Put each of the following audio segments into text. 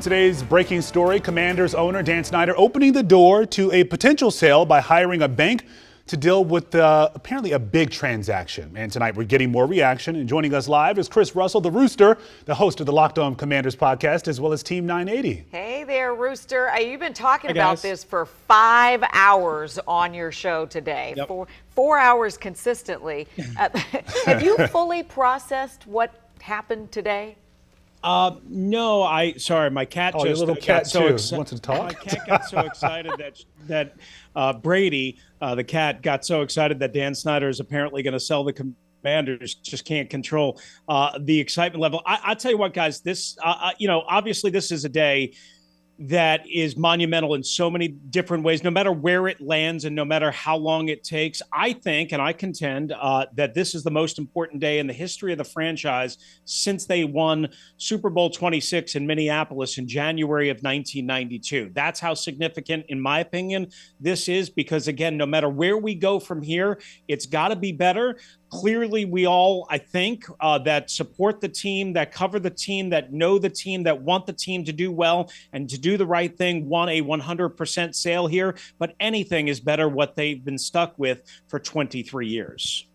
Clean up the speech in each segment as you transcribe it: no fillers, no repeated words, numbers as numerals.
Today's breaking story, Commanders owner Dan Snyder opening the door to a potential sale by hiring a bank to deal with apparently a big transaction. And tonight we're getting more reaction. And joining us live is Chris Russell, the Rooster, the host of the Locked On Commanders podcast, as well as Team 980. Hey there, Rooster. You've been talking about this for 5 hours on your show today. Yep. Four hours consistently. Have you fully processed what happened today? No, sorry, my cat your just little got cat so too excited. wants to talk. My cat got so excited that Brady, the cat, got so excited that Dan Snyder is apparently going to sell the Commanders. Just can't control the excitement level. I tell you what, guys, this obviously this is a day that is monumental in so many different ways, no matter where it lands and no matter how long it takes. I think, and I contend, that this is the most important day in the history of the franchise since they won Super Bowl 26 in Minneapolis in January of 1992. That's how significant, in my opinion, this is, because, again, no matter where we go from here, it's got to be better. Clearly, we all, I think, that support the team, that cover the team, that know the team, that want the team to do well and to do the right thing, want a 100% sale here. But anything is better what they've been stuck with for 23 years.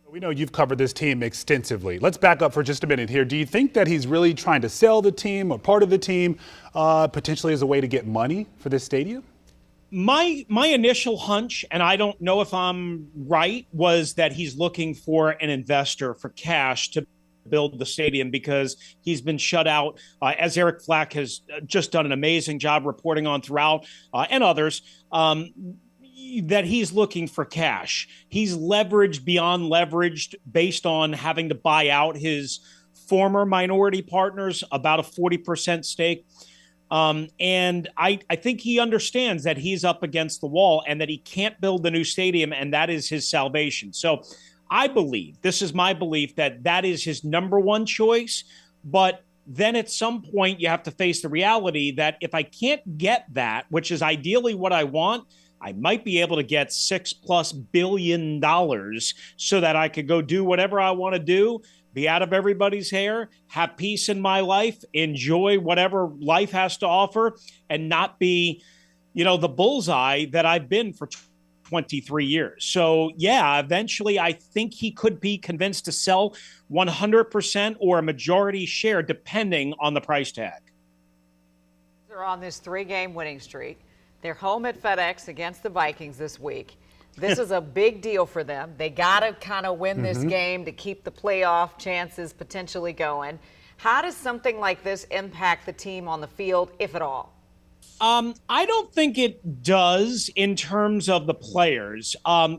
We know you've covered this team extensively. Let's back up for just a minute here. Do you think that he's really trying to sell the team or part of the team, potentially as a way to get money for this stadium? My initial hunch, and I don't know if I'm right, was that he's looking for an investor for cash to build the stadium because he's been shut out, as Eric Flack has just done an amazing job reporting on throughout, and others, that he's looking for cash. He's leveraged beyond leveraged based on having to buy out his former minority partners, about a 40% stake. And I think he understands that he's up against the wall and that he can't build the new stadium, and that is his salvation. So I believe, this is my belief, that that is his number one choice. But then at some point you have to face the reality that if I can't get that, which is ideally what I want, I might be able to get $6+ billion so that I could go do whatever I want to do, be out of everybody's hair, have peace in my life, enjoy whatever life has to offer, and not be, the bullseye that I've been for 23 years. So, yeah, eventually I think he could be convinced to sell 100% or a majority share, depending on the price tag. They're on this 3-game winning streak. They're home at FedEx against the Vikings this week. This is a big deal for them. They got to kind of win this game to keep the playoff chances potentially going. How does something like this impact the team on the field, if at all? I don't think it does in terms of the players.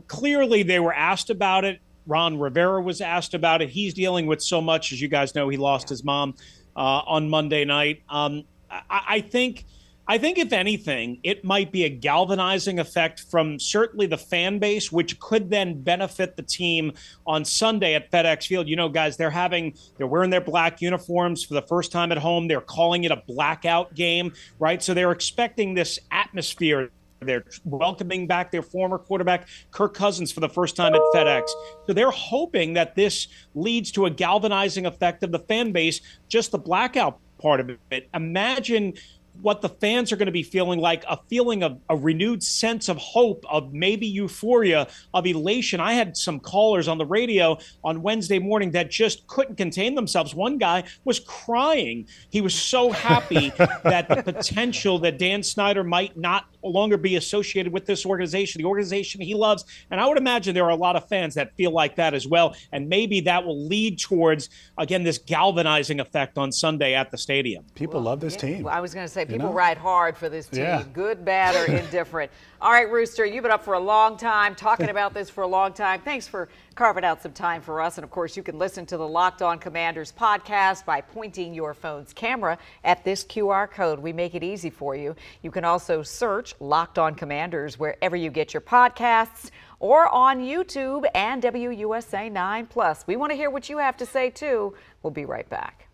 Clearly, they were asked about it. Ron Rivera was asked about it. He's dealing with so much. As you guys know, he lost his mom on Monday night. I think, if anything, it might be a galvanizing effect from certainly the fan base, which could then benefit the team on Sunday at FedEx Field. Guys, they're wearing their black uniforms for the first time at home. They're calling it a blackout game, right? So they're expecting this atmosphere. They're welcoming back their former quarterback, Kirk Cousins, for the first time at FedEx. So they're hoping that this leads to a galvanizing effect of the fan base, just the blackout part of it. Imagine what the fans are going to be feeling like, a feeling of a renewed sense of hope, of maybe euphoria, of elation. I had some callers on the radio on Wednesday morning that just couldn't contain themselves. One guy was crying. He was so happy that the potential that Dan Snyder might not longer be associated with this organization, the organization he loves. And I would imagine there are a lot of fans that feel like that as well. And maybe that will lead towards, again, this galvanizing effect on Sunday at the stadium. People love this team. Well, I was going to say, people ride hard for this team, good, bad, or indifferent. All right, Rooster, you've been up for a long time, talking about this for a long time. Thanks for carving out some time for us. And, of course, you can listen to the Locked On Commanders podcast by pointing your phone's camera at this QR code. We make it easy for you. You can also search Locked On Commanders wherever you get your podcasts or on YouTube and WUSA 9+. We want to hear what you have to say, too. We'll be right back.